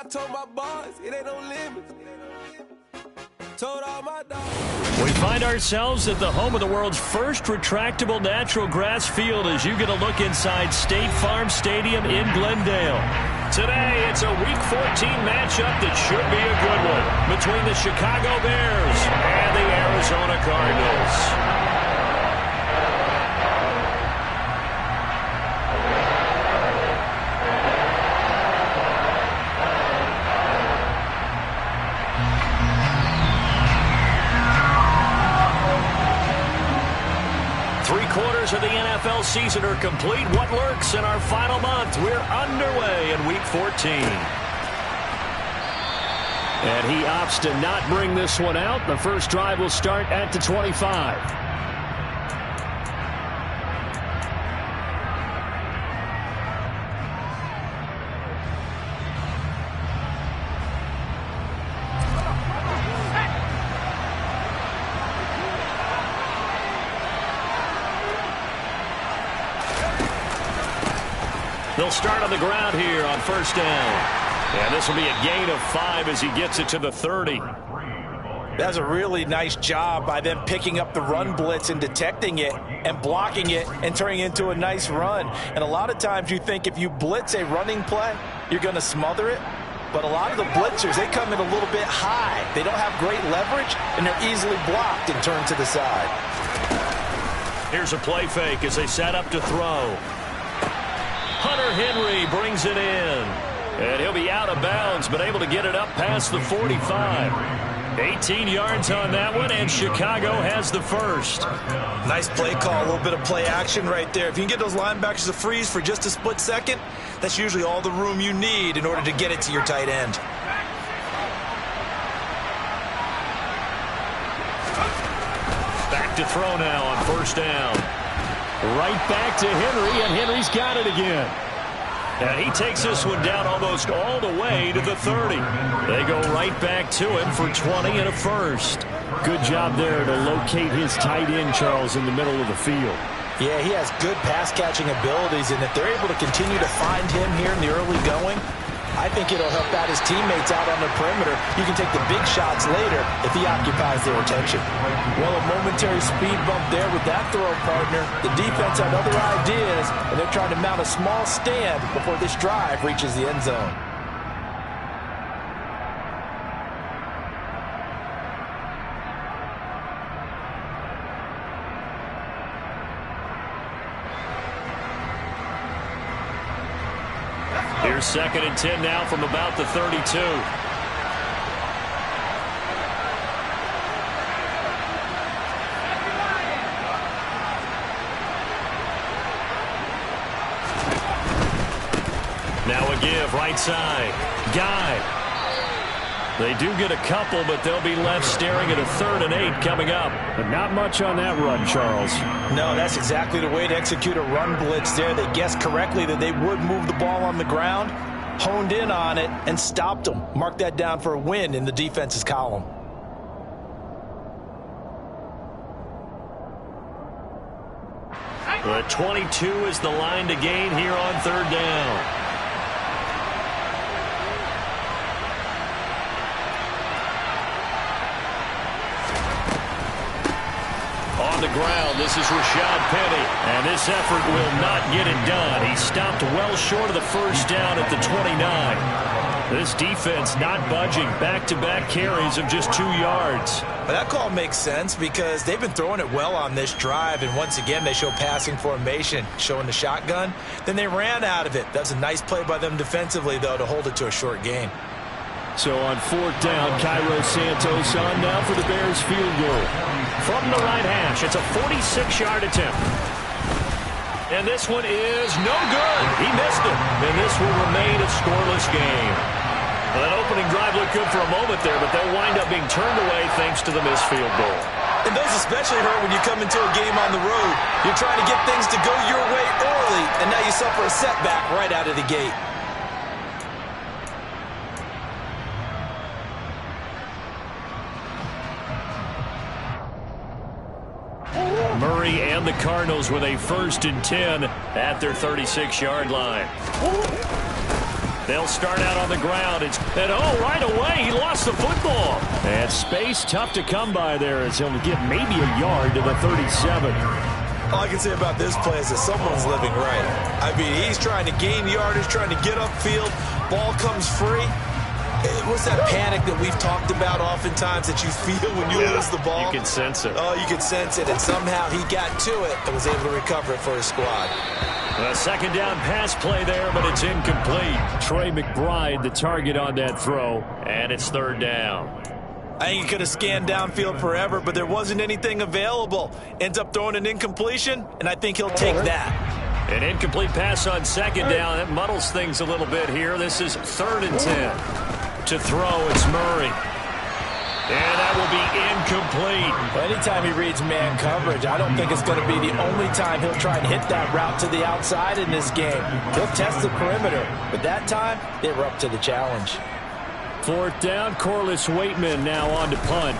told my boys, it ain't no limits. Told all my dogs. We find ourselves at the home of the world's first retractable natural grass field as you get a look inside State Farm Stadium in Glendale. Today, it's a Week 14 matchup that should be a good one between the Chicago Bears and the Arizona Cardinals. 3/4 of the NFL season are complete. What lurks in our final month? We're underway in Week 14. And he opts to not bring this one out. The first drive will start at the 25. They'll start on the ground here on first down. And this will be a gain of 5 as he gets it to the 30. That's a really nice job by them picking up the run blitz and detecting it and blocking it and turning it into a nice run. And a lot of times you think if you blitz a running play, you're going to smother it. But a lot of the blitzers, they come in a little bit high. They don't have great leverage, and they're easily blocked and turned to the side. Here's a play fake as they set up to throw. Hunter Henry brings it in. And he'll be out of bounds, but able to get it up past the 45. 18 yards on that one, and Chicago has the first. Nice play call, a little bit of play action right there. If you can get those linebackers to freeze for just a split second, that's usually all the room you need in order to get it to your tight end. Back to throw now on first down. Right back to Henry, and Henry's got it again. And he takes this one down almost all the way to the 30. They go right back to him for 20 and a first. Good job there to locate his tight end, Charles, in the middle of the field. Yeah, he has good pass-catching abilities, and if they're able to continue to find him here in the early going, I think it'll help out his teammates out on the perimeter. You can take the big shots later if he occupies their attention. Well, a momentary speed bump there with that throw, partner. The defense had other ideas, and they're trying to mount a small stand before this drive reaches the end zone. Here's 2nd and 10 now from about the 32. Now a give, right side. Guy. They do get a couple, but they'll be left staring at a 3rd and 8 coming up. But not much on that run, Charles. No, that's exactly the way to execute a run blitz there. They guessed correctly that they would move the ball on the ground, honed in on it, and stopped them. Mark that down for a win in the defense's column. The 22 is the line to gain here on 3rd down. On the ground, this is Rashad Penny, and this effort will not get it done. He stopped well short of the first down at the 29. This defense not budging. Back-to-back carries of just 2 yards. But that call makes sense because they've been throwing it well on this drive, and once again they show passing formation, showing the shotgun. Then they ran out of it. That's a nice play by them defensively, though, to hold it to a short gain. So on 4th down, Cairo Santos on now for the Bears field goal. From the right hash, it's a 46-yard attempt. And this one is no good. He missed it. And this will remain a scoreless game. Well, that opening drive looked good for a moment there, but they'll wind up being turned away thanks to the missed field goal. And those especially hurt when you come into a game on the road. You're trying to get things to go your way early, and now you suffer a setback right out of the gate. Murray and the Cardinals with a 1st and 10 at their 36-yard line. They'll start out on the ground. Right away, he lost the football. And space tough to come by there as he'll get maybe a yard to the 37. All I can say about this play is that someone's living right. I mean, he's trying to gain yardage, trying to get upfield. Ball comes free. What's that panic that we've talked about oftentimes that you feel when you lose the ball? You can sense it. Oh, you can sense it. And somehow he got to it and was able to recover it for his squad. A second down pass play there, but it's incomplete. Trey McBride, the target on that throw, and it's third down. I think he could have scanned downfield forever, but there wasn't anything available. Ends up throwing an incompletion, and I think he'll take that. An incomplete pass on second down. That muddles things a little bit here. This is 3rd and 10. To throw, it's Murray. And that will be incomplete. Well, anytime he reads man coverage, I don't think it's going to be the only time he'll try and hit that route to the outside in this game. He'll test the perimeter, but that time, they were up to the challenge. 4th down, Corliss Waitman now on to punt.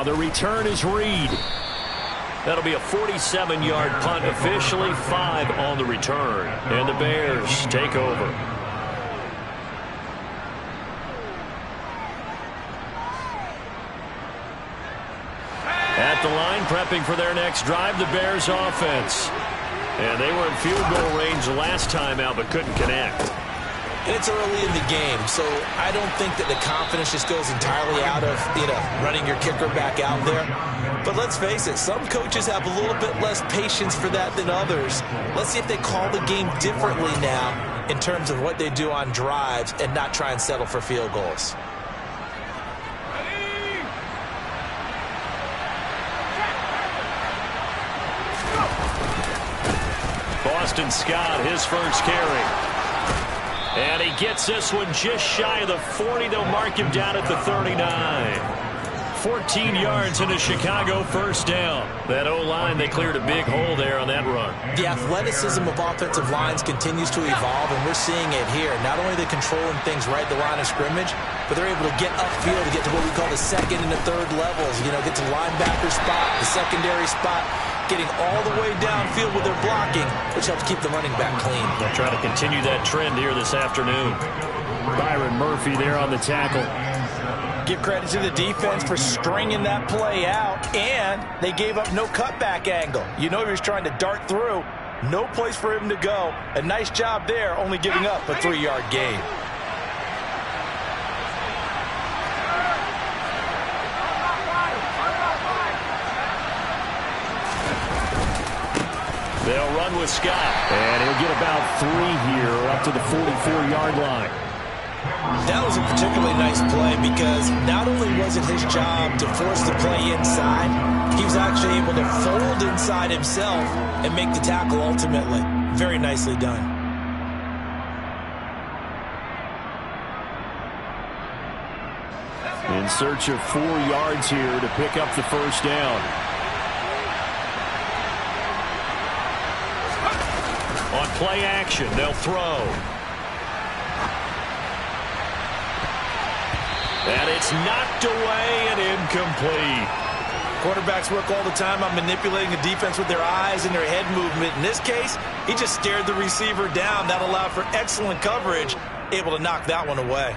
The return is Reed. That'll be a 47-yard punt, officially 5 on the return. And the Bears take over. At the line, prepping for their next drive, the Bears offense. And they were in field goal range last time out, but couldn't connect. It's early in the game, so I don't think that the confidence just goes entirely out of, running your kicker back out there. But let's face it, some coaches have a little bit less patience for that than others. Let's see if they call the game differently now in terms of what they do on drives and not try and settle for field goals. Boston Scott, his first carry. And he gets this one just shy of the 40. They'll mark him down at the 39. 14 yards in a Chicago first down. That O-line, they cleared a big hole there on that run. The athleticism of offensive lines continues to evolve, and we're seeing it here. Not only are they controlling things right at the line of scrimmage, but they're able to get upfield to get to what we call the 2nd and the 3rd levels. Get to the linebacker spot, the secondary spot, getting all the way downfield with their blocking, which helps keep the running back clean. They'll try to continue that trend here this afternoon. Byron Murphy there on the tackle. Give credit to the defense for stringing that play out, and they gave up no cutback angle. He was trying to dart through. No place for him to go. A nice job there, only giving up a 3-yard gain. They'll run with Scott, and he'll get about 3 here up to the 44-yard line. That was a particularly nice play because not only was it his job to force the play inside, he was actually able to fold inside himself and make the tackle ultimately. Very nicely done. In search of 4 yards here to pick up the first down. On play action, they'll throw. And it's knocked away and incomplete. Quarterbacks work all the time on manipulating the defense with their eyes and their head movement. In this case, he just stared the receiver down. That allowed for excellent coverage, able to knock that one away.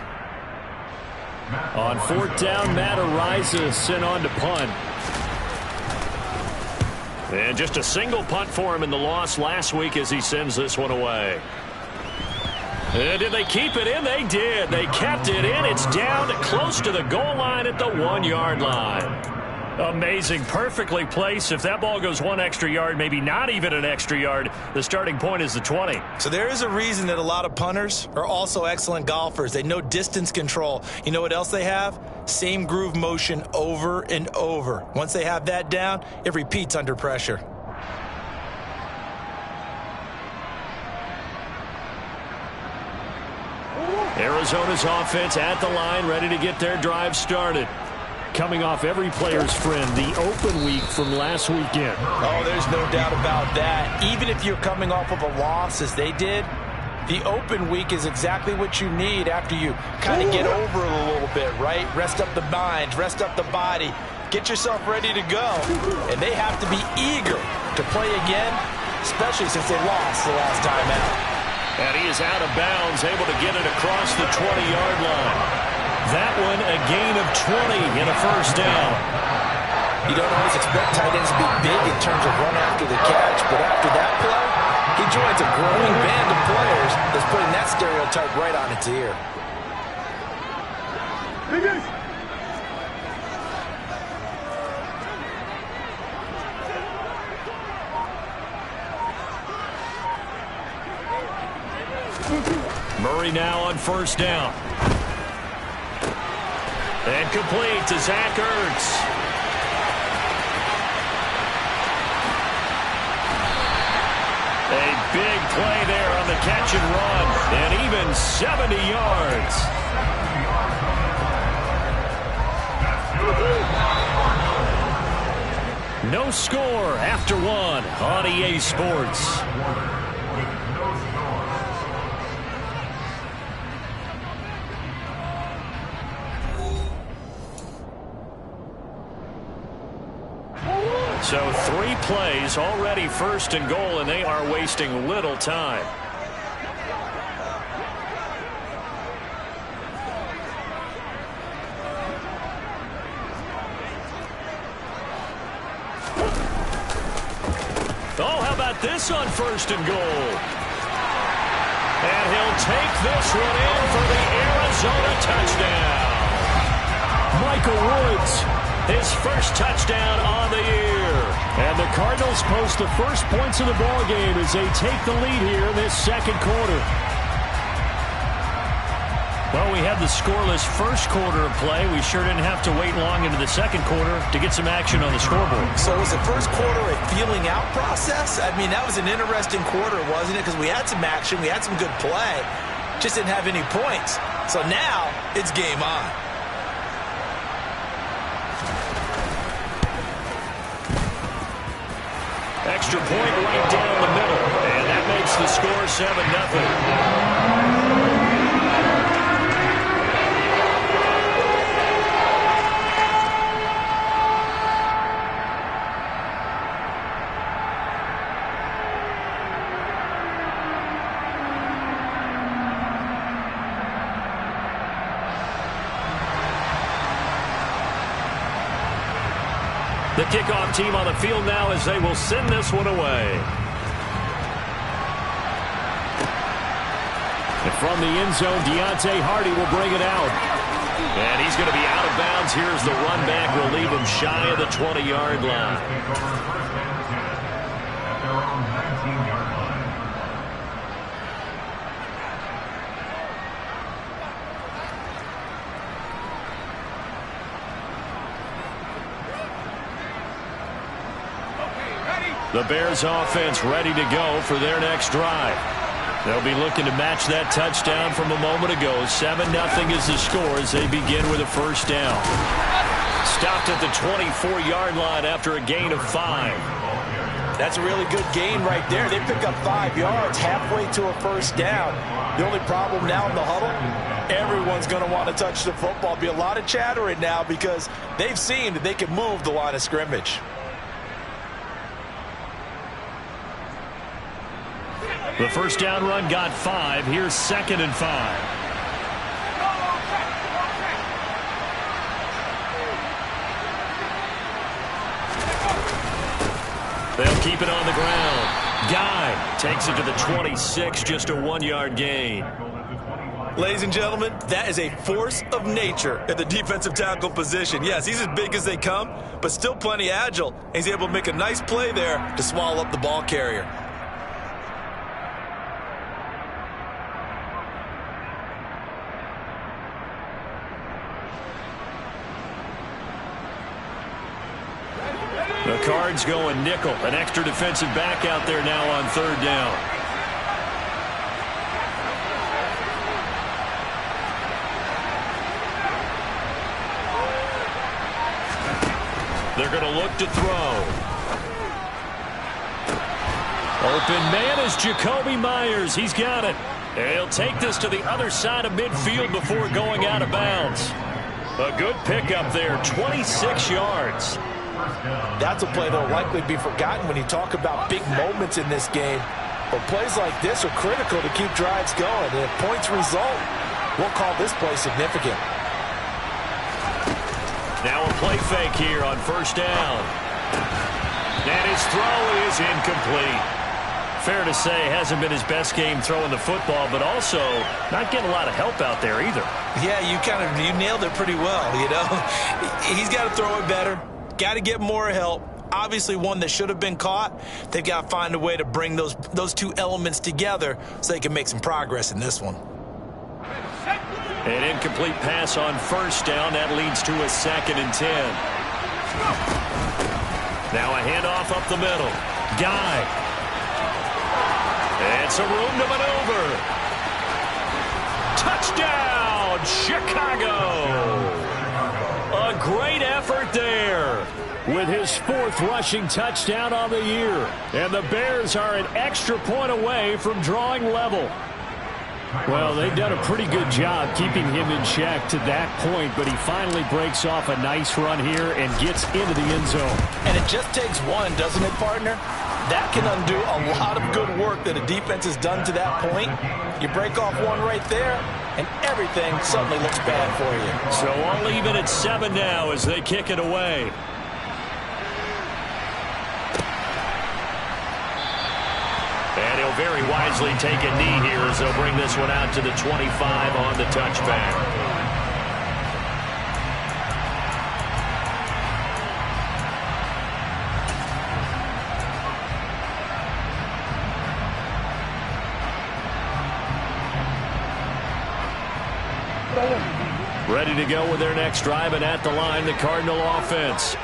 On 4th down, Matt Ariza sent on to punt. And just a single punt for him in the loss last week as he sends this one away. And did they keep it in? They did. They kept it in. It's down close to the goal line at the 1-yard line. Amazing. Perfectly placed. If that ball goes 1 extra yard, maybe not even an extra yard, the starting point is the 20. So there is a reason that a lot of punters are also excellent golfers. They know distance control. You know what else they have? Same groove motion over and over. Once they have that down, it repeats under pressure. Arizona's offense at the line, ready to get their drive started. Coming off every player's friend, the open week from last weekend. Oh, there's no doubt about that. Even if you're coming off of a loss as they did, the open week is exactly what you need after you kind of get over it a little bit, right? Rest up the mind, rest up the body, get yourself ready to go. And they have to be eager to play again especially since they lost the last time out. And he is out of bounds, able to get it across the 20-yard line. That one a gain of 20 and a first down. You don't always expect tight ends to be big in terms of run after the catch, but after that play, he joins a growing band of players that's putting that stereotype right on its ear. Murray now on first down. And complete to Zach Ertz. A big play there on the catch and run. And even 70 yards. No score after one on EA Sports. So 3 plays already first and goal, and they are wasting little time. Oh, how about this on first and goal? And he'll take this one in for the Arizona touchdown. Michael Woods, his first touchdown on the year. And the Cardinals post the first points of the ballgame as they take the lead here in this second quarter. Well, we had the scoreless first quarter of play. We sure didn't have to wait long into the second quarter to get some action on the scoreboard. So was the first quarter a feeling out process? I mean, that was an interesting quarter, wasn't it? Because we had some action, we had some good play, just didn't have any points. So now it's game on. Extra point right down the middle, and that makes the score 7-0. The kickoff team on the field now as they will send this one away. And from the end zone, Deontay Hardy will bring it out. And he's going to be out of bounds. Here's the run back. Will leave him shy of the 20-yard line. The Bears offense ready to go for their next drive. They'll be looking to match that touchdown from a moment ago. 7-0 is the score as they begin with a first down. Stopped at the 24-yard line after a gain of 5. That's a really good gain right there. They pick up 5 yards halfway to a first down. The only problem now in the huddle, everyone's going to want to touch the football. Be a lot of chatter right now because they've seen that they can move the line of scrimmage. The first down run got 5. Here's 2nd and 5. They'll keep it on the ground. Guy takes it to the 26, just a 1-yard gain. Ladies and gentlemen, that is a force of nature at the defensive tackle position. Yes, he's as big as they come, but still plenty agile. He's able to make a nice play there to swallow up the ball carrier. The Cards going nickel. An extra defensive back out there now on 3rd down. They're going to look to throw. Open man is Jacoby Myers. He's got it. And he'll take this to the other side of midfield before going out of bounds. A good pickup there, 26 yards. That's a play that will likely be forgotten when you talk about big moments in this game. But plays like this are critical to keep drives going. And if points result, we'll call this play significant. Now a play fake here on first down. And his throw is incomplete. Fair to say, hasn't been his best game throwing the football, but also not getting a lot of help out there either. Yeah, you nailed it pretty well, you know. He's got to throw it better. Got to get more help. Obviously one that should have been caught. They've got to find a way to bring those two elements together so they can make some progress in this one. An incomplete pass on first down. That leads to a 2nd and 10. Now a handoff up the middle. Guy. And some room to maneuver. Touchdown, Chicago. A great effort there with his 4th rushing touchdown on the year. And the Bears are an extra point away from drawing level. Well, they've done a pretty good job keeping him in check to that point, but he finally breaks off a nice run here and gets into the end zone. And it just takes one, doesn't it, partner? That can undo a lot of good work that a defense has done to that point. You break off one right there, and everything suddenly looks bad for you. So all even at 7 now as they kick it away. And he'll very wisely take a knee here as they'll bring this one out to the 25 on the touchback. Ready to go with their next drive, and at the line, the Cardinal offense.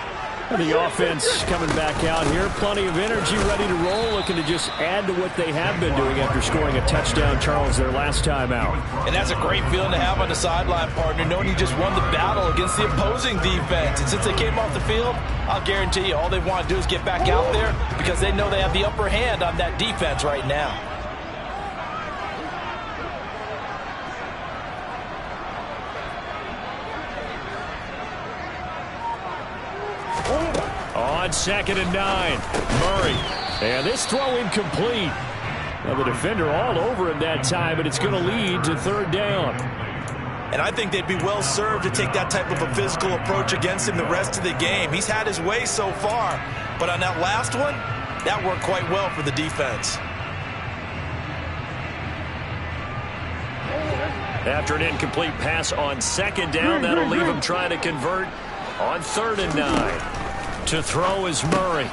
The offense coming back out here. Plenty of energy, ready to roll, looking to just add to what they have been doing after scoring a touchdown, Charles, their last time out. And that's a great feeling to have on the sideline, partner, knowing you just won the battle against the opposing defense. And since they came off the field, I'll guarantee you all they want to do is get back out there because they know they have the upper hand on that defense right now. On 2nd and 9, Murray. And this throw incomplete. Well, the defender all over him that time, but it's going to lead to 3rd down. And I think they'd be well served to take that type of a physical approach against him the rest of the game. He's had his way so far, but on that last one, that worked quite well for the defense. After an incomplete pass on 2nd down, that'll leave him trying to convert on 3rd and 9. To throw is Murray.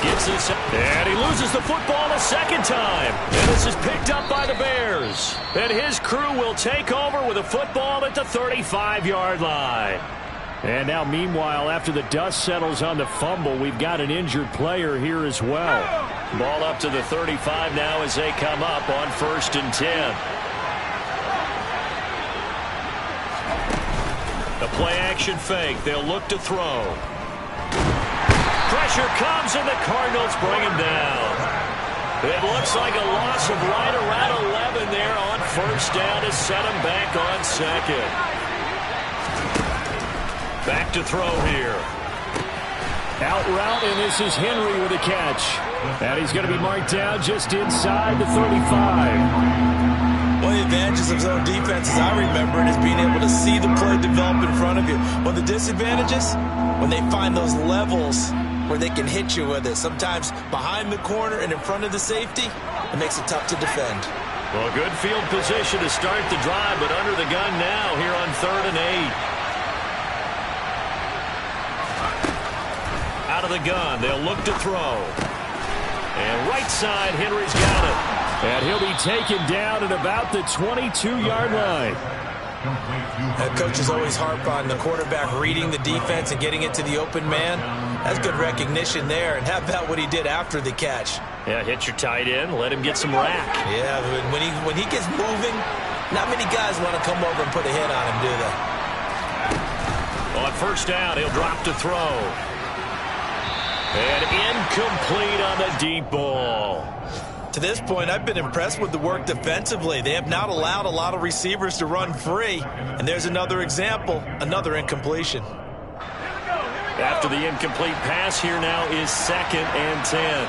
Gets this, and he loses the football a 2nd time. And this is picked up by the Bears. And his crew will take over with a football at the 35-yard line. And now, meanwhile, after the dust settles on the fumble, we've got an injured player here as well. Ball up to the 35 now as they come up on 1st and 10. The play-action fake. They'll look to throw. Pressure comes, and the Cardinals bring him down. It looks like a loss of right around 11 there on 1st down to set him back on 2nd. Back to throw here. Out route, and this is Henry with a catch. And he's going to be marked down just inside the 35. One of the advantages of zone defense, as I remember it, is being able to see the play develop in front of you. One of the disadvantages, when they find those levels where they can hit you with it, sometimes behind the corner and in front of the safety, it makes it tough to defend. Well, good field position to start the drive, but under the gun now here on 3rd and 8. Out of the gun, they'll look to throw. And right side, Henry's got it. And he'll be taken down at about the 22-yard line. Coaches always harp on the quarterback reading the defense and getting it to the open man. That's good recognition there. And how about what he did after the catch? Yeah, hit your tight end, let him get some rack. Yeah, when he gets moving, not many guys want to come over and put a hit on him, do they? On 1st down, he'll drop to throw. And incomplete on the deep ball. To this point, I've been impressed with the work defensively. They have not allowed a lot of receivers to run free. And there's another example, another incompletion. After the incomplete pass, here now is 2nd and 10.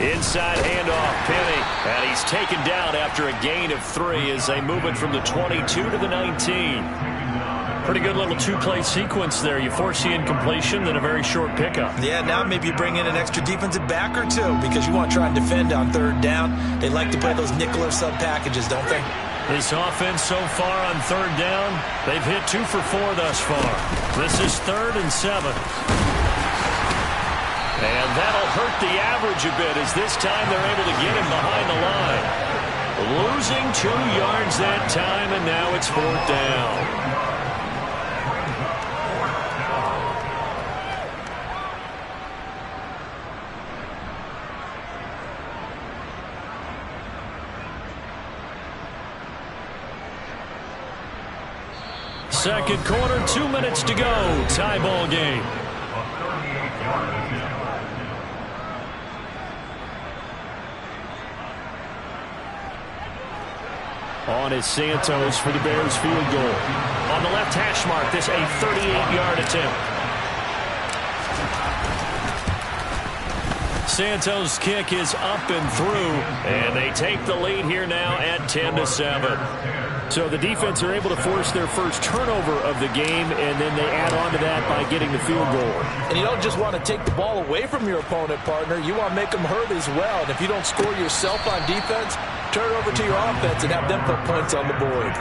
Inside handoff, Penny. And he's taken down after a gain of 3 as they move it from the 22 to the 19. Pretty good little two-play sequence there. You force the incompletion, then a very short pickup. Yeah, now maybe you bring in an extra defensive back or two because you want to try and defend on 3rd down. They like to play those nickel or sub packages, don't they? This offense so far on 3rd down, they've hit 2 for 4 thus far. This is 3rd and 7. And that'll hurt the average a bit as this time they're able to get him behind the line. Losing 2 yards that time, and now it's 4th down. Second quarter, 2 minutes to go. Tie ball game. On is Santos for the Bears field goal. On the left hash mark, this a 38-yard attempt. Santos' kick is up and through, and they take the lead here now at 10-7. So the defense are able to force their first turnover of the game, and then they add on to that by getting the field goal. And you don't just want to take the ball away from your opponent, partner. You want to make them hurt as well. And if you don't score yourself on defense, turn it over to your offense and have them put points on the board.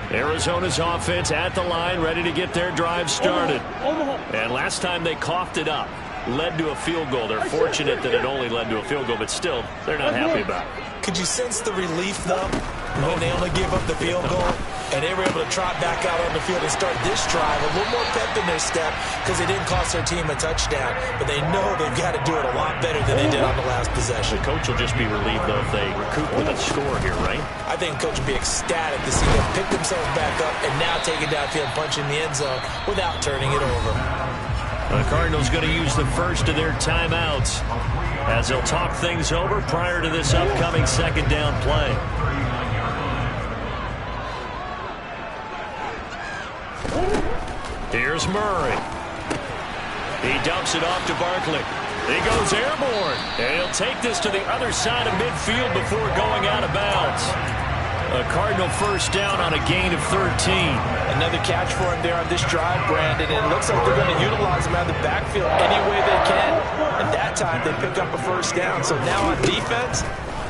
Arizona's offense at the line, ready to get their drive started. And last time they coughed it up, led to a field goal. They're fortunate that it only led to a field goal, but still, they're not happy about it. Could you sense the relief, though, when they only gave up the field goal and they were able to trot back out on the field and start this drive? A little more pep in their step because they didn't cost their team a touchdown, but they know they've got to do it a lot better than they did on the last possession. The coach will just be relieved, though, if they recoup with a score here, right? I think the coach will be ecstatic to see them pick themselves back up and now take it downfield, punch in the end zone without turning it over. The Cardinals going to use the first of their timeouts as they'll talk things over prior to this upcoming 2nd down play. Here's Murray. He dumps it off to Barkley. He goes airborne, and he'll take this to the other side of midfield before going out of bounds. A Cardinal first down on a gain of 13. Another catch for him there on this drive, Brandon. And it looks like they're going to utilize him out of the backfield any way they can. At that time, they pick up a first down. So now on defense,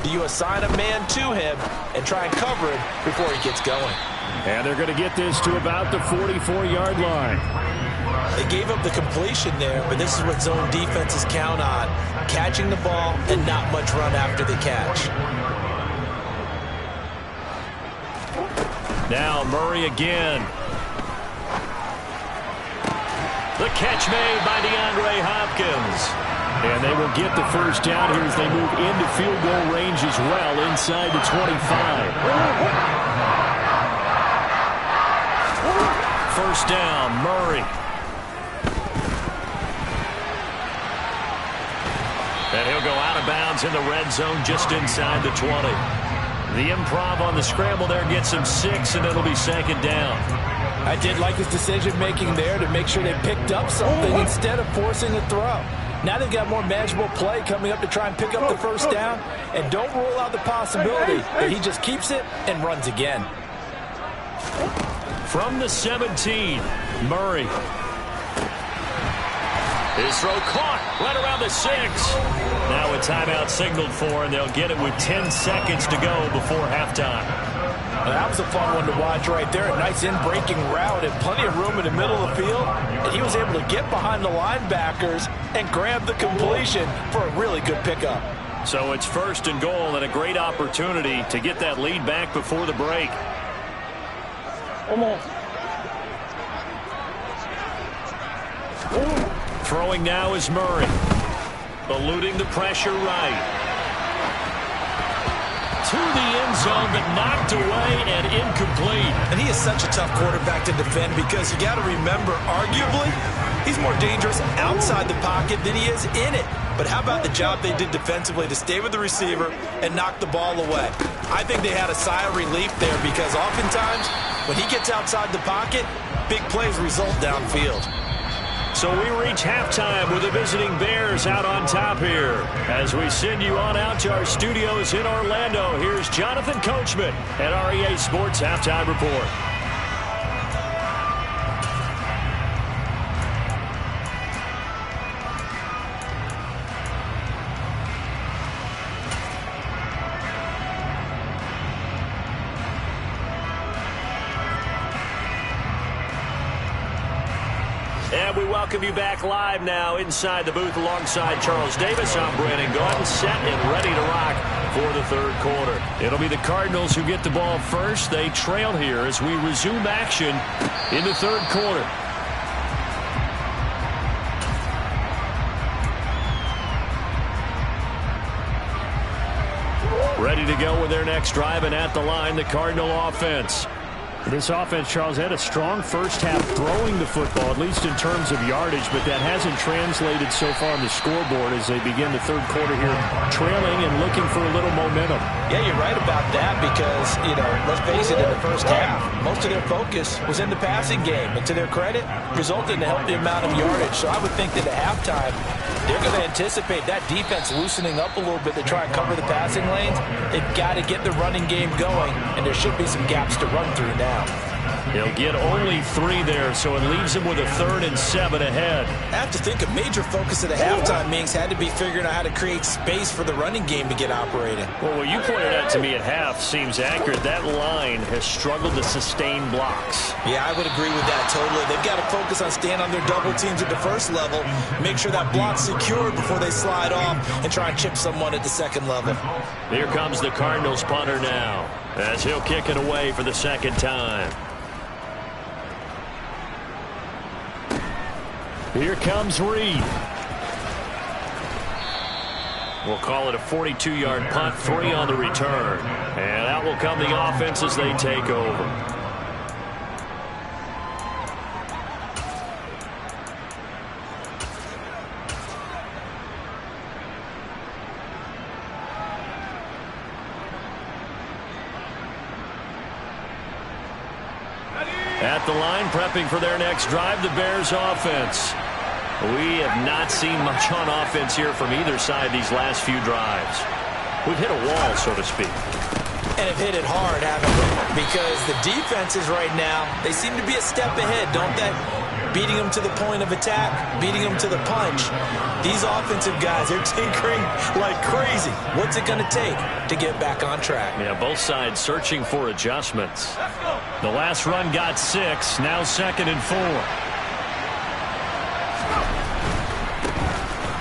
do you assign a man to him and try and cover him before he gets going? And they're going to get this to about the 44-yard line. They gave up the completion there, but this is what zone defenses count on. Catching the ball and not much run after the catch. Now Murray again. The catch made by DeAndre Hopkins. And they will get the first down here as they move into field goal range as well inside the 25. First down, Murray. And he'll go out of bounds in the red zone just inside the 20. The improv on the scramble there gets him 6, and it'll be 2nd down. I did like his decision-making there to make sure they picked up something instead of forcing a throw. Now they've got more manageable play coming up to try and pick up the first down, and don't rule out the possibility that he just keeps it and runs again. From the 17, Murray. His throw caught right around the 6. Now a timeout signaled for, and they'll get it with 10 seconds to go before halftime. Well, that was a fun one to watch right there. A nice in-breaking route and plenty of room in the middle of the field. And he was able to get behind the linebackers and grab the completion for a really good pickup. So it's 1st and goal and a great opportunity to get that lead back before the break. Throwing now is Murray. Eluding the pressure right. To the end zone, but knocked away and incomplete. And he is such a tough quarterback to defend because you got to remember, arguably, he's more dangerous outside the pocket than he is in it. But how about the job they did defensively to stay with the receiver and knock the ball away? I think they had a sigh of relief there because oftentimes when he gets outside the pocket, big plays result downfield. So we reach halftime with the visiting Bears out on top here. As we send you on out to our studios in Orlando, here's Jonathan Coachman at REA Sports Halftime Report. And we welcome you back live now inside the booth alongside Charles Davis. I'm Brandon Gaudin, set and ready to rock for the 3rd quarter. It'll be the Cardinals who get the ball first. They trail here as we resume action in the 3rd quarter. Ready to go with their next drive, and at the line, the Cardinal offense. This offense, Charles, had a strong first half throwing the football, at least in terms of yardage, but that hasn't translated so far on the scoreboard as they begin the 3rd quarter here, trailing and looking for a little momentum. Yeah, you're right about that because, let's face it, in the first half, most of their focus was in the passing game. And to their credit, resulted in a healthy amount of yardage. So I would think that at halftime, they're going to anticipate that defense loosening up a little bit to try and cover the passing lanes. They've got to get the running game going, and there should be some gaps to run through now. He'll get only 3 there, so it leaves him with a 3rd and 7 ahead. I have to think a major focus of the halftime meetings had to be figuring out how to create space for the running game to get operating. Well, what you pointed out to me at half seems accurate. That line has struggled to sustain blocks. Yeah, I would agree with that totally. They've got to focus on staying on their double teams at the first level, make sure that block's secured before they slide off and try and chip someone at the 2nd level. Here comes the Cardinals punter now as he'll kick it away for the 2nd time. Here comes Reed. We'll call it a 42-yard punt, 3 on the return. And out will come the offense as they take over. At the line, prepping for their next drive, the Bears offense. We have not seen much on offense here from either side these last few drives. We've hit a wall, so to speak. And have hit it hard, haven't we? Because the defenses right now, they seem to be a step ahead, don't they? Beating them to the point of attack, beating them to the punch. These offensive guys, they're tinkering like crazy. What's it going to take to get back on track? Yeah, both sides searching for adjustments. The last run got 6, now 2nd and 4.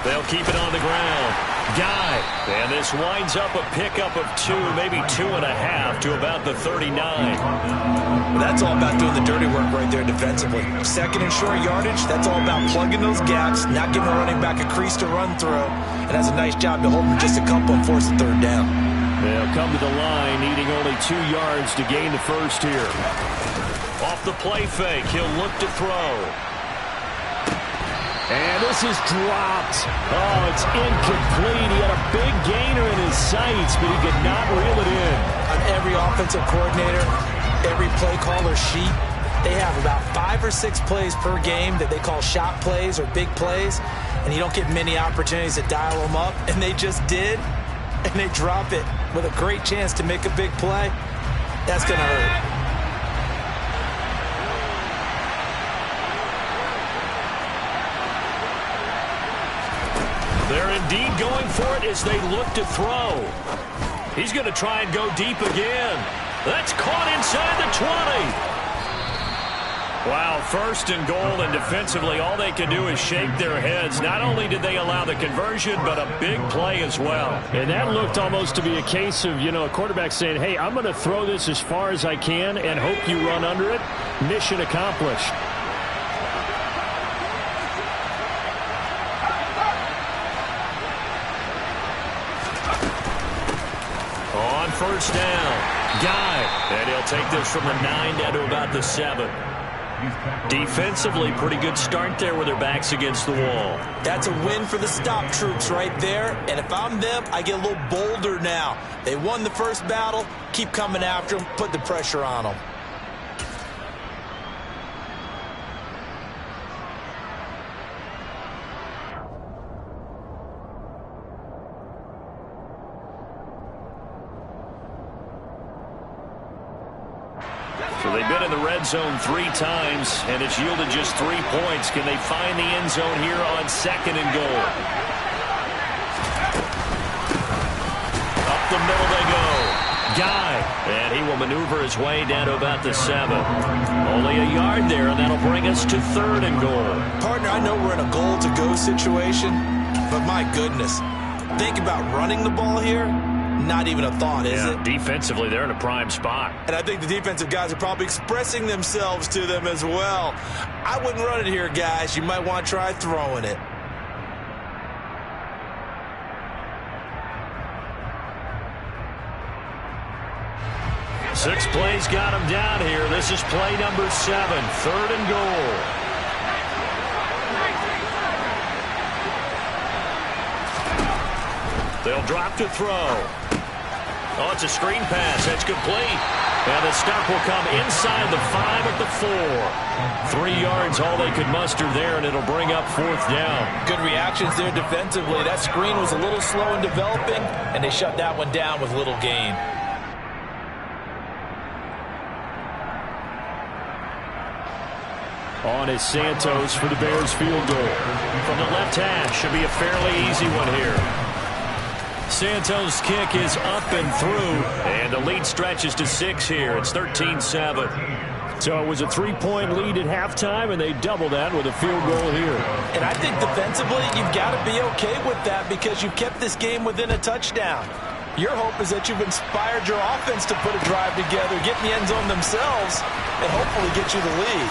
They'll keep it on the ground. Guy. And this winds up a pickup of 2, maybe 2.5 to about the 39. That's all about doing the dirty work right there defensively. 2nd and short yardage, that's all about plugging those gaps, not giving a running back a crease to run through, and has a nice job to hold him just a couple and force the 3rd down. They'll come to the line, needing only 2 yards to gain the 1st here. Off the play fake, he'll look to throw. And this is dropped. Oh, it's incomplete. He had a big gainer in his sights, but he could not reel it in. On every offensive coordinator, every play caller sheet, they have about 5 or 6 plays per game that they call shot plays or big plays, and you don't get many opportunities to dial them up, and they just did, and they drop it with a great chance to make a big play. That's going to hurt. indeed going for it as they look to throw. He's going to try and go deep again. That's caught inside the 20. Wow, first and goal, and defensively all they can do is shake their heads. Not only did they allow the conversion, but a big play as well. And that looked almost to be a case of, a quarterback saying, hey, I'm going to throw this as far as I can and hope you run under it. Mission accomplished. On first down, Guy. And he'll take this from the 9 down to about the 7. Defensively, pretty good start there with their backs against the wall. That's a win for the stop troops right there. And if I'm them, I get a little bolder now. They won the first battle. Keep coming after them. Put the pressure on them. So they've been in the red zone 3 times, and it's yielded just 3 points. Can they find the end zone here on second and goal? Up the middle they go. Guy, and he will maneuver his way down to about the 7. Only a yard there, and that'll bring us to third and goal. Partner, I know we're in a goal-to-go situation, but my goodness, think about running the ball here. Not even a thought, is it? Defensively, they're in a prime spot. And I think the defensive guys are probably expressing themselves to them as well. I wouldn't run it here, guys. You might want to try throwing it. Six plays got him down here. This is play number 7, third and goal. They'll drop to throw. Oh, it's a screen pass. That's complete. And the stop will come inside the 5 at the 4. 3 yards, all they could muster there, and it'll bring up fourth down. Good reactions there defensively. That screen was a little slow in developing, and they shut that one down with little gain. On is Santos for the Bears field goal. From the left hash, should be a fairly easy one here. Santos' kick is up and through, and the lead stretches to 6 here. It's 13-7. So it was a 3-point lead at halftime, and they double that with a field goal here. And I think defensively, you've got to be okay with that because you've kept this game within a touchdown. Your hope is that you've inspired your offense to put a drive together, get in the end zone themselves, and hopefully get you the lead.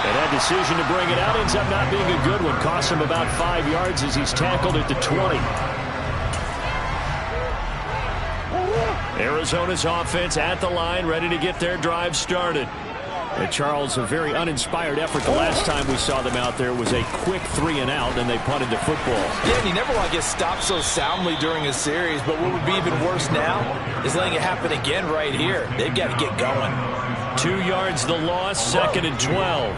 And that decision to bring it out ends up not being a good one. Cost him about 5 yards as he's tackled at the 20. Arizona's offense at the line, ready to get their drive started. And Charles, a very uninspired effort. The last time we saw them out there was a quick 3-and-out, and they punted the football. Yeah, and you never want to get stopped so soundly during a series, but what would be even worse now is letting it happen again right here. They've got to get going. 2 yards the loss, 2nd and 12.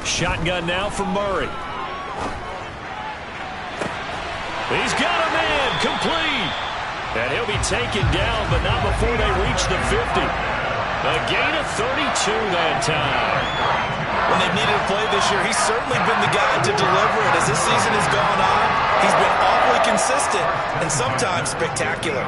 Shotgun now for Murray. He's got a man, complete. And he'll be taken down, but not before they reach the 50. A gain of 32 that time. When they've needed a play this year, he's certainly been the guy to deliver it. As this season has gone on, he's been awfully consistent and sometimes spectacular.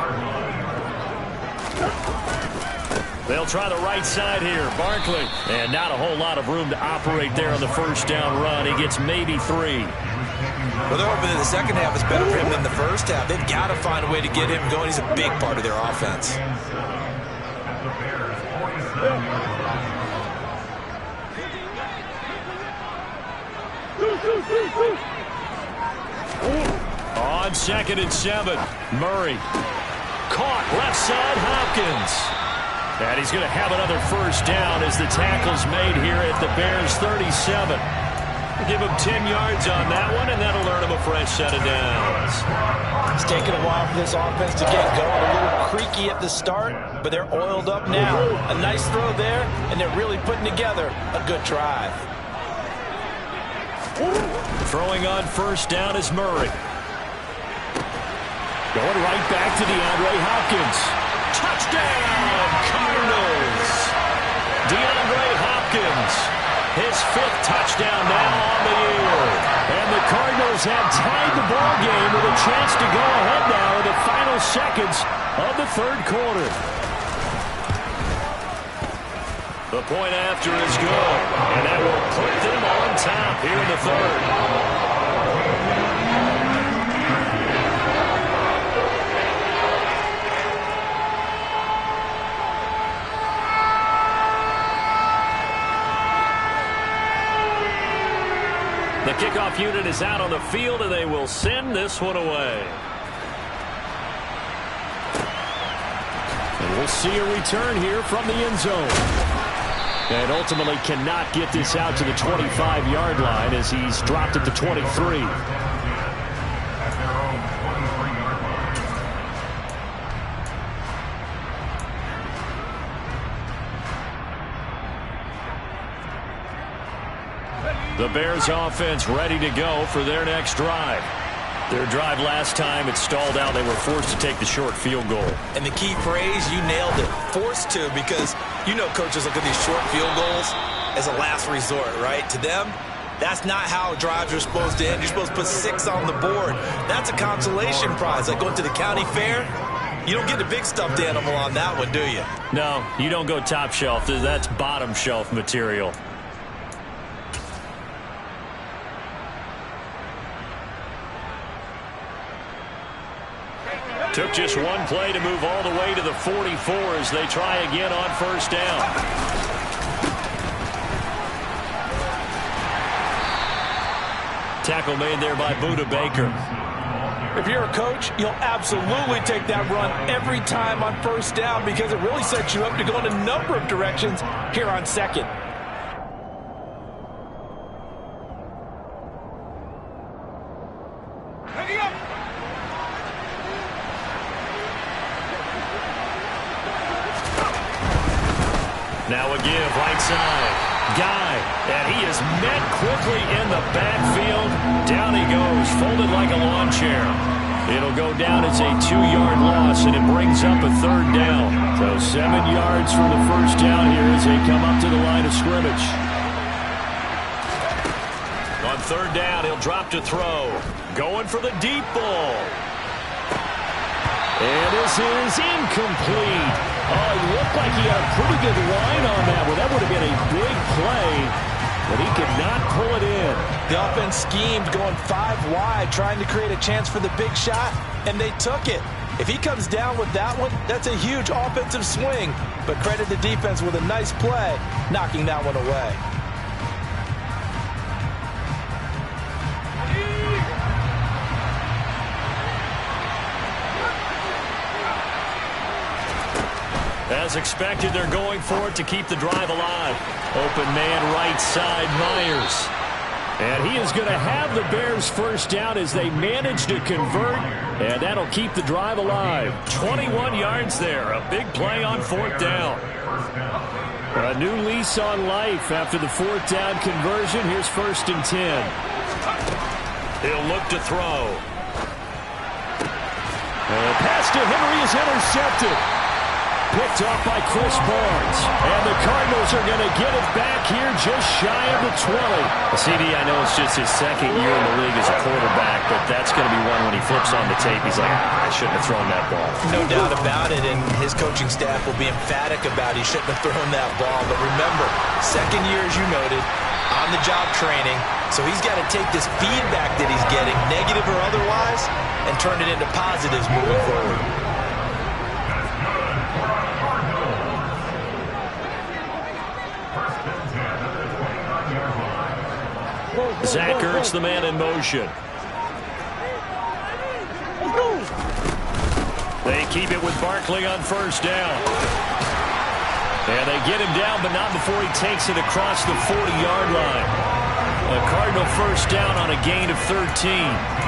They'll try the right side here. Barkley. And not a whole lot of room to operate there on the first down run. He gets maybe 3. Well, they're hoping that the second half is better for him than the first half. They've got to find a way to get him going. He's a big part of their offense. On 2nd and 7, Murray. Caught left side, Hopkins. And he's going to have another first down as the tackle's made here at the Bears 37. Give him 10 yards on that one, and that'll earn him a fresh set of downs. It's taken a while for this offense to get going. A little creaky at the start, but they're oiled up now. A nice throw there, and they're really putting together a good drive. Throwing on first down is Murray. Going right back to DeAndre Hopkins. Touchdown, Cardinals! yards. His 5th touchdown now on the year. And the Cardinals have tied the ball game with a chance to go ahead now in the final seconds of the 3rd quarter. The point after is good, and that will put them on top here in the 3rd. The kickoff unit is out on the field, and they will send this one away. And we'll see a return here from the end zone. And ultimately cannot get this out to the 25-yard line as he's dropped at the 23. The Bears offense ready to go for their next drive. Their drive last time, it stalled out. They were forced to take the short field goal. And the key phrase, you nailed it, forced to, because you know coaches look at these short field goals as a last resort, right? To them, that's not how drives are supposed to end. You're supposed to put 6 on the board. That's a consolation prize, like going to the county fair. You don't get the big stuffed animal on that one, do you? No, you don't go top shelf. That's bottom shelf material. Took just one play to move all the way to the 44 as they try again on 1st down. Tackle made there by Buda Baker. If you're a coach, you'll absolutely take that run every time on 1st down because it really sets you up to go in a number of directions here on 2nd. Now a give, right side. Guy, and he is met quickly in the backfield. Down he goes, folded like a lawn chair. It'll go down as a 2-yard loss, and it brings up a 3rd down. So 7 yards for the 1st down here as they come up to the line of scrimmage. On 3rd down, he'll drop to throw. Going for the deep ball. And this is incomplete. Oh, he looked like he had a pretty good line on that one. That would have been a big play, but he could not pull it in. The offense schemed going 5 wide, trying to create a chance for the big shot, and they took it. If he comes down with that one, that's a huge offensive swing. But credit the defense with a nice play, knocking that one away. As expected, they're going for it to keep the drive alive. Open man right side, Myers. And he is going to have the Bears 1st down as they manage to convert, and that'll keep the drive alive. 21 yards there, a big play on 4th down. A new lease on life after the 4th down conversion. Here's 1st and 10. He'll look to throw. And the pass to Henry is intercepted. Picked off by Chris Barnes. And the Cardinals are going to get it back here just shy of the 20. CD, I know it's just his 2nd year in the league as a quarterback, but that's going to be one when he flips on the tape. He's like, I shouldn't have thrown that ball. No doubt about it, and his coaching staff will be emphatic about he shouldn't have thrown that ball. But remember, 2nd year, as you noted, on-the-job training. So he's got to take this feedback that he's getting, negative or otherwise, and turn it into positives moving forward. Zach Ertz, the man in motion. They keep it with Barkley on 1st down. And they get him down, but not before he takes it across the 40-yard line. A Cardinal 1st down on a gain of 13.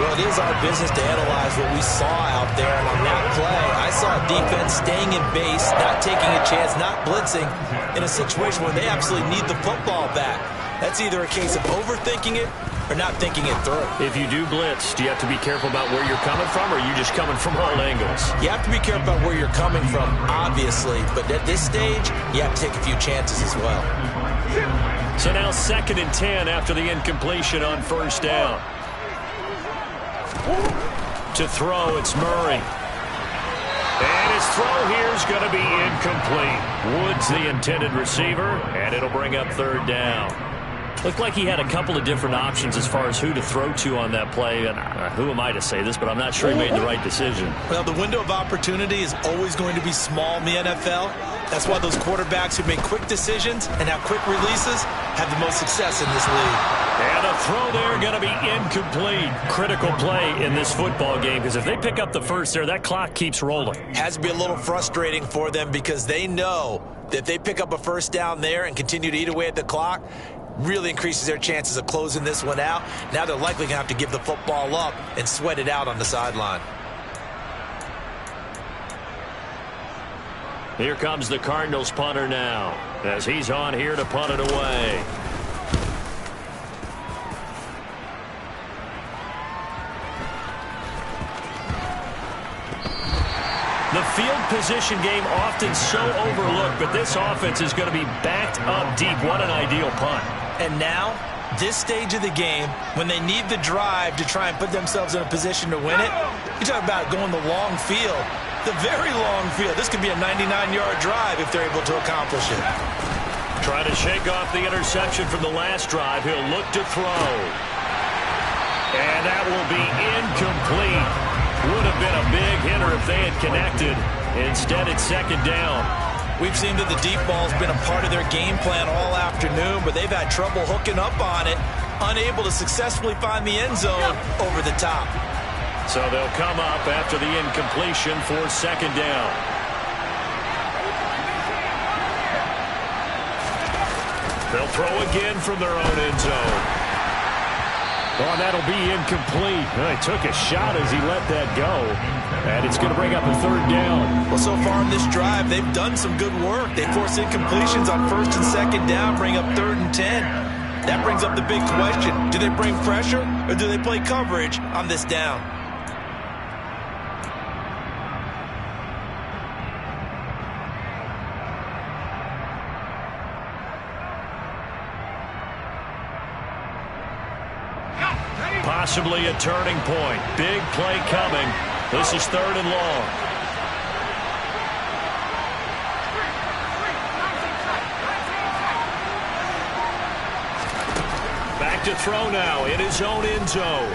Well, it is our business to analyze what we saw out there. And on that play, I saw defense staying in base, not taking a chance, not blitzing, in a situation where they absolutely need the football back. That's either a case of overthinking it or not thinking it through. If you do blitz, do you have to be careful about where you're coming from, or are you just coming from all angles? You have to be careful about where you're coming from, obviously, but at this stage, you have to take a few chances as well. So now 2nd and 10 after the incompletion on 1st down. To throw, it's Murray. And his throw here is going to be incomplete. Woods the intended receiver, and it'll bring up 3rd down. Looked like he had a couple of different options as far as who to throw to on that play. And who am I to say this, but I'm not sure he made the right decision. Well, the window of opportunity is always going to be small in the NFL. That's why those quarterbacks who make quick decisions and have quick releases have the most success in this league. And a throw there going to be incomplete. Critical play in this football game, because if they pick up the first there, that clock keeps rolling. Has to be a little frustrating for them because they know that if they pick up a 1st down there and continue to eat away at the clock, really increases their chances of closing this one out. Now they're likely going to have to give the football up and sweat it out on the sideline. Here comes the Cardinals punter now, as he's on here to punt it away. The field position game often so overlooked, but this offense is going to be backed up deep. What an ideal punt. And now, this stage of the game, when they need the drive to try and put themselves in a position to win it, you talk about going the long field, the very long field. This could be a 99-yard drive if they're able to accomplish it. Trying to shake off the interception from the last drive. He'll look to throw. And that will be incomplete. Would have been a big hitter if they had connected. Instead, it's 2nd down. We've seen that the deep ball's been a part of their game plan all afternoon, but they've had trouble hooking up on it, unable to successfully find the end zone over the top. So they'll come up after the incompletion for 2nd down. They'll throw again from their own end zone. Oh, that'll be incomplete. Well, he took a shot as he let that go. And it's going to bring up a 3rd down. Well, so far in this drive, they've done some good work. They force incompletions on 1st and 2nd down, bring up 3rd and 10. That brings up the big question. Do they bring pressure or do they play coverage on this down? Possibly a turning point. Big play coming. This is 3rd and long. Back to throw now in his own end zone.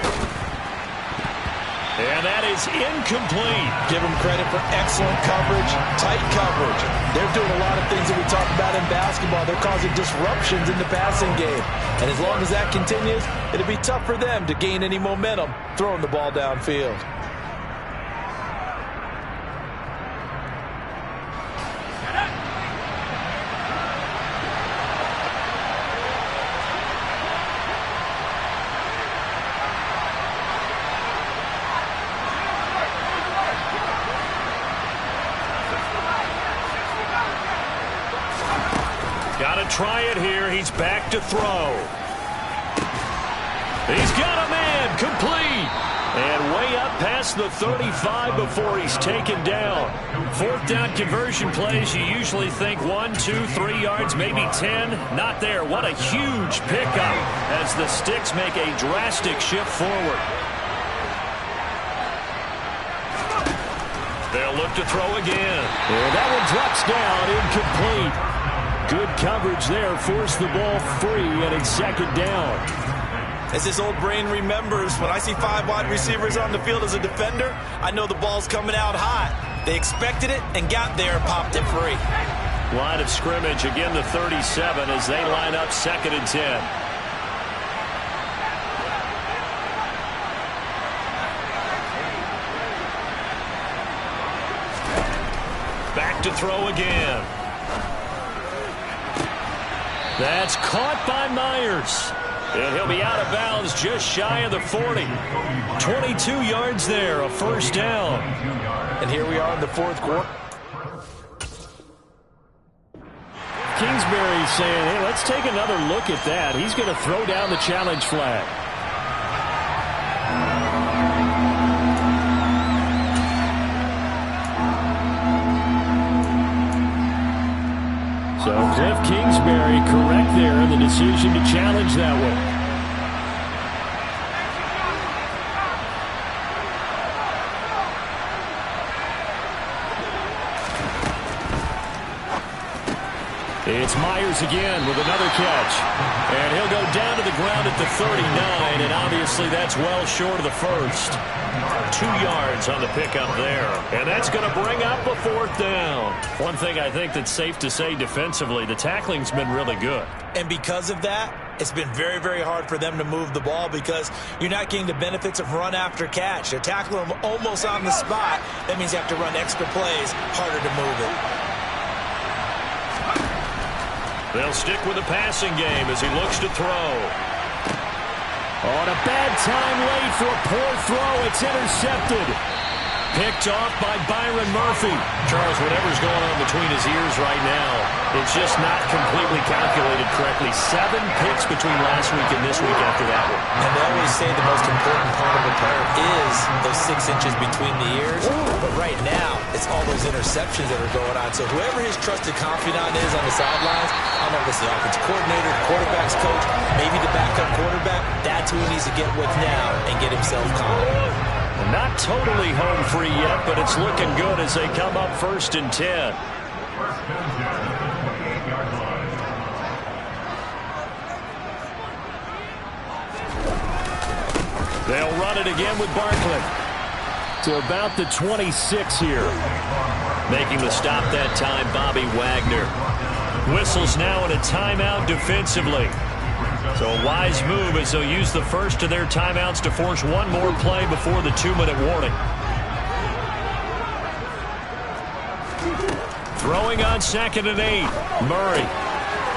And that is incomplete. Give them credit for excellent coverage, tight coverage. They're doing a lot of things that we talk about in basketball. They're causing disruptions in the passing game. And as long as that continues, it'll be tough for them to gain any momentum throwing the ball downfield. Got to try it here. He's back to throw. He's got a man, complete. And way up past the 35 before he's taken down. 4th down conversion plays, you usually think 1, 2, 3 yards, maybe 10. Not there. What a huge pickup as the Sticks make a drastic shift forward. They'll look to throw again. And that one drops down, incomplete. Good coverage there, forced the ball free, and it's 2nd down. As this old brain remembers, when I see 5 wide receivers on the field as a defender, I know the ball's coming out hot. They expected it and got there and popped it free. Line of scrimmage, again the 37 as they line up 2nd and 10. Back to throw again. That's caught by Myers. And he'll be out of bounds just shy of the 40. 22 yards there, a 1st down. And here we are in the 4th quarter. Kingsbury saying, hey, let's take another look at that. He's going to throw down the challenge flag. So Cliff Kingsbury correct there in the decision to challenge that one. It's Myers again with another catch. And he'll go down to the ground at the 39, and obviously that's well short of the first. 2 yards on the pickup there. And that's going to bring up a 4th down. One thing I think that's safe to say defensively, the tackling's been really good. And because of that, it's been very, very hard for them to move the ball because you're not getting the benefits of run after catch. They're tackling them almost on the spot. That means you have to run extra plays, harder to move it. They'll stick with the passing game as he looks to throw. On a bad time late for a poor throw. It's intercepted. Picked off by Byron Murphy. Charles, whatever's going on between his ears right now, it's just not completely calculated correctly. 7 picks between last week and this week after that one. And they always say the most important part of a player is those 6 inches between the ears. But right now, it's all those interceptions that are going on. So whoever his trusted confidant is on the sidelines, I don't know if it's the offensive coordinator, the quarterback's coach, maybe the backup quarterback, that's who he needs to get with now and get himself calm. Not totally home free yet, but it's looking good as they come up 1st and 10. They'll run it again with Barkley. To about the 26 here. Making the stop that time, Bobby Wagner. Whistles now in a timeout defensively. So a wise move as they'll use the first of their timeouts to force one more play before the 2-minute warning. Throwing on 2nd and 8. Murray.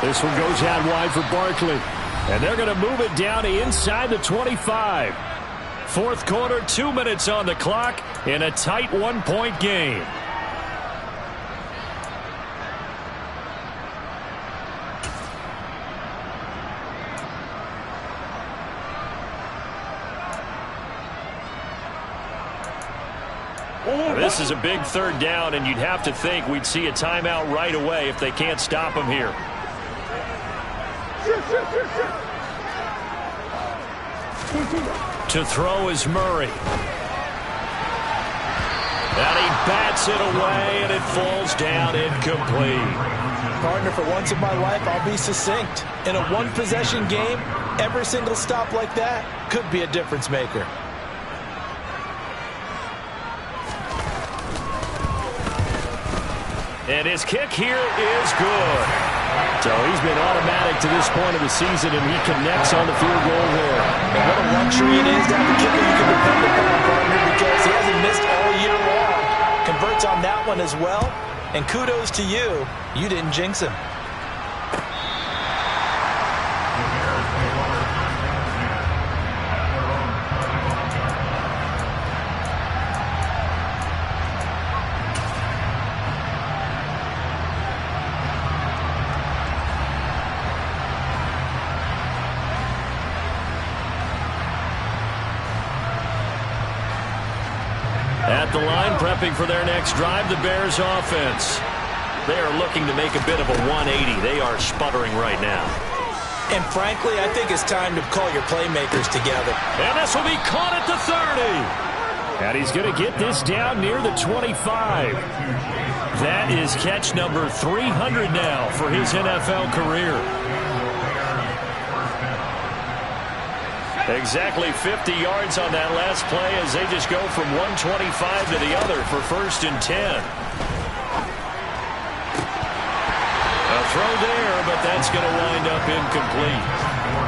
This one goes out wide for Barkley. And they're going to move it down to inside the 25. 4th quarter, 2 minutes on the clock in a tight 1-point game. This is a big 3rd down, and you'd have to think we'd see a timeout right away if they can't stop him here. To throw is Murray. And he bats it away, and it falls down incomplete. Partner, for once in my life, I'll be succinct. In a 1-possession game, every single stop like that could be a difference maker. And his kick here is good. So he's been automatic to this point of the season, and he connects on the field goal there. And what a luxury it is to have a kicker you can depend upon, partner, because he hasn't missed all year long. Converts on that one as well. And kudos to you. You didn't jinx him. At the line, prepping for their next drive, the Bears offense. They are looking to make a bit of a 180. They are sputtering right now. And frankly, I think it's time to call your playmakers together. And this will be caught at the 30. And he's going to get this down near the 25. That is catch number 300 now for his NFL career. Exactly 50 yards on that last play as they just go from 125 to the other for 1st and 10. A throw there, but that's going to wind up incomplete.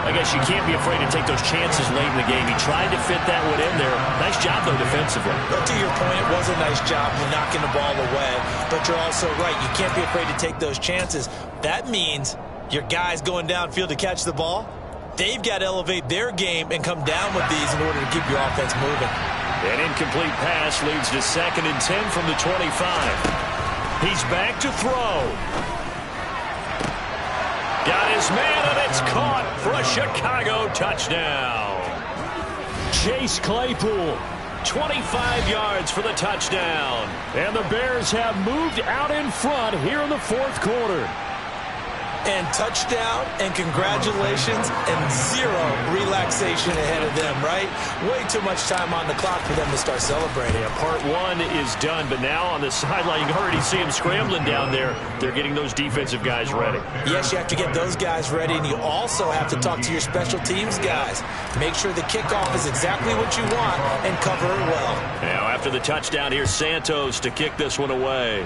I guess you can't be afraid to take those chances late in the game. He tried to fit that one in there. Nice job, though, defensively. But to your point, it was a nice job of knocking the ball away. But you're also right. You can't be afraid to take those chances. That means your guys going downfield to catch the ball, they've got to elevate their game and come down with these in order to keep your offense moving. An incomplete pass leads to 2nd and 10 from the 25. He's back to throw. Got his man, and it's caught for a Chicago touchdown. Chase Claypool. 25 yards for the touchdown. And the Bears have moved out in front here in the fourth quarter. And touchdown, and congratulations, and zero relaxation ahead of them, right? Way too much time on the clock for them to start celebrating. Yeah, part one is done, but now on the sideline, you can already see them scrambling down there. They're getting those defensive guys ready. Yes, you have to get those guys ready, and you also have to talk to your special teams guys. Make sure the kickoff is exactly what you want and cover it well. Now, after the touchdown, here's Santos to kick this one away.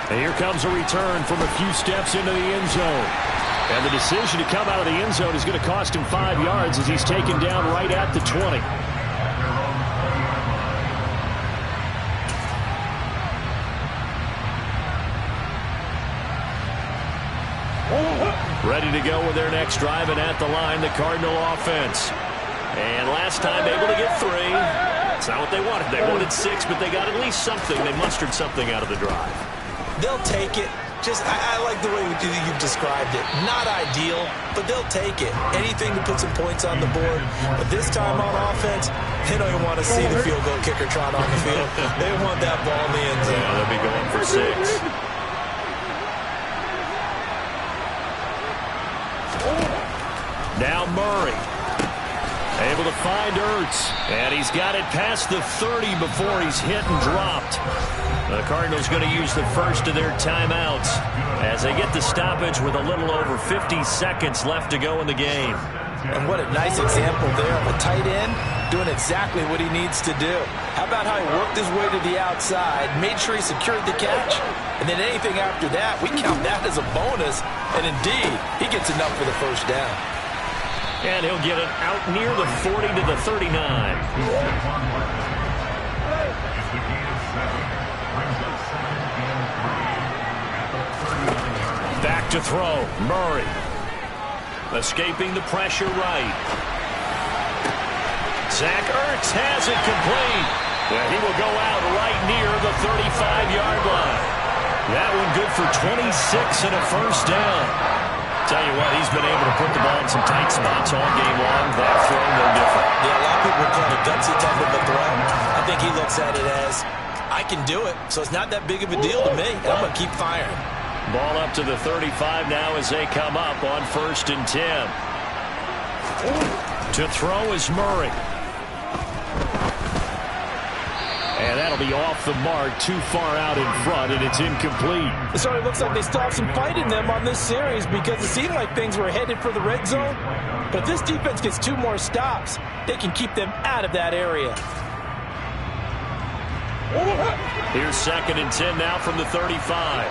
And here comes a return from a few steps into the end zone. And the decision to come out of the end zone is going to cost him 5 yards as he's taken down right at the 20. Ready to go with their next drive, and at the line, the Cardinal offense. And last time able to get 3. It's not what they wanted. They wanted 6, but they got at least something. They mustered something out of the drive. They'll take it. I like the way you've described it. Not ideal, but they'll take it. Anything to put some points on the board. But this time on offense, they don't even want to see the field goal kicker trot on the field. They want that ball in the end zone. Yeah, they'll be going for 6. Now Murray. Able to find Ertz. And he's got it past the 30 before he's hit and dropped. The Cardinals going to use the first of their timeouts as they get the stoppage with a little over 50 seconds left to go in the game. And what a nice example there of a tight end doing exactly what he needs to do. How about how he worked his way to the outside, made sure he secured the catch, and then anything after that, we count that as a bonus. And indeed, he gets enough for the first down. And he'll get it out near the 40 to the 39. Back to throw. Murray. Escaping the pressure right. Zach Ertz has it complete. And he will go out right near the 35-yard line. That one good for 26 and a first down. Tell you what, he's been able to put the ball in some tight spots all game long. That throw, no different. Yeah, a lot of people call it a gutsy type of a throw. I think he looks at it as, I can do it, so it's not that big of a deal to me, and I'm going to keep firing. Ball up to the 35 now as they come up on 1st and 10. To throw is Murray. And that'll be off the mark, too far out in front, and it's incomplete. So it looks like they still have some fight in them on this series because it seemed like things were headed for the red zone. But if this defense gets 2 more stops, they can keep them out of that area. Here's 2nd and 10 now from the 35.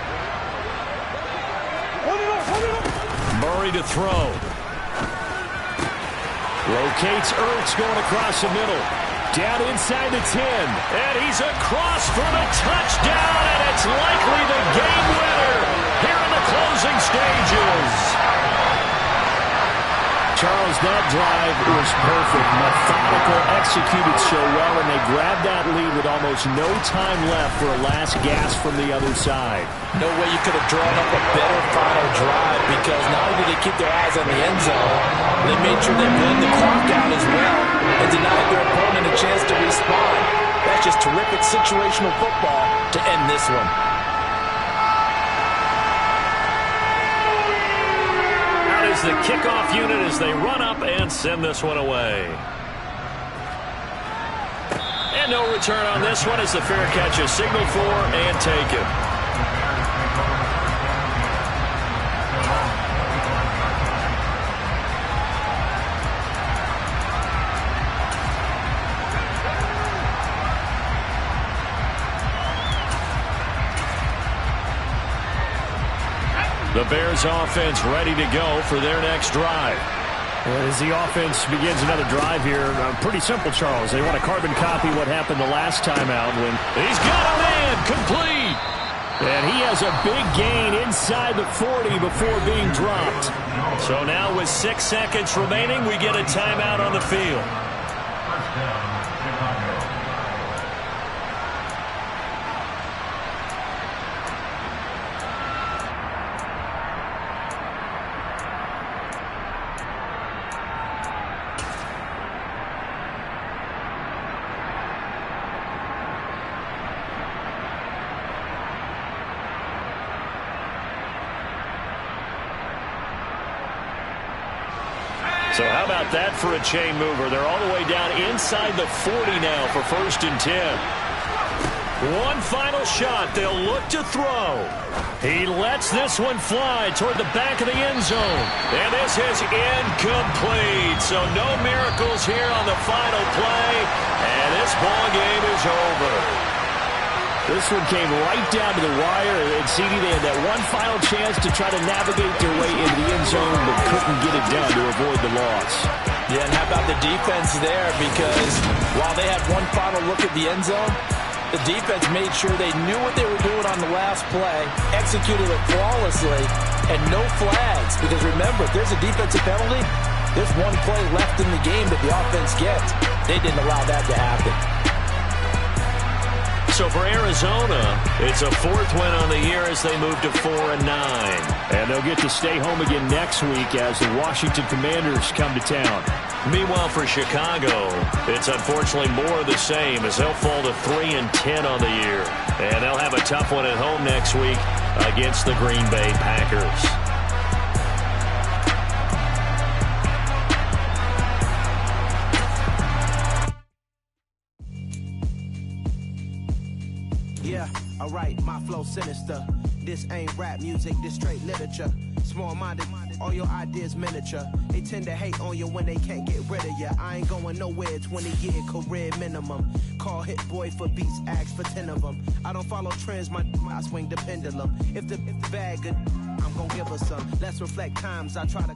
Murray to throw. Rotates Ertz going across the middle. Down inside the 10. And he's across for the touchdown, and it's likely the game winner here in the closing stages. Charles, that drive was perfect. Methodical, executed so well, and they grabbed that lead with almost no time left for a last gasp from the other side. No way you could have drawn up a better final drive because not only did they keep their eyes on the end zone, they made sure they bled the clock out as well and denied their opponent a chance to respond. That's just terrific situational football to end this one. The kickoff unit as they run up and send this one away. And no return on this one as the fair catch is signaled for and taken. The Bears offense ready to go for their next drive. As the offense begins another drive here, pretty simple, Charles. They want to carbon copy what happened the last time out when he's got a man complete. And he has a big gain inside the 40 before being dropped. So now with 6 seconds remaining, we get a timeout on the field. about that for a chain mover? They're all the way down inside the 40 now for 1st and 10. One final shot. They'll look to throw. He lets this one fly toward the back of the end zone. And this is incomplete. So no miracles here on the final play. And this ball game is over. This one came right down to the wire, and CD, they had that one final chance to try to navigate their way into the end zone, but couldn't get it done to avoid the loss. Yeah, and how about the defense there? Because while they had one final look at the end zone, the defense made sure they knew what they were doing on the last play, executed it flawlessly, and no flags. Because remember, if there's a defensive penalty, there's one play left in the game that the offense gets. They didn't allow that to happen. So for Arizona, it's a 4th win on the year as they move to 4-9. And they'll get to stay home again next week as the Washington Commanders come to town. Meanwhile, for Chicago, it's unfortunately more of the same as they'll fall to 3-10 on the year. And they'll have a tough one at home next week against the Green Bay Packers. Yeah, alright, my flow sinister. This ain't rap music, this straight literature. Small-minded, all your ideas miniature. They tend to hate on you when they can't get rid of you. I ain't going nowhere, 20-year career minimum. Call Hit Boy for beats, ask for 10 of them. I don't follow trends, I swing the pendulum. If the bag good, I'm gonna give her some. Let's reflect times, I try to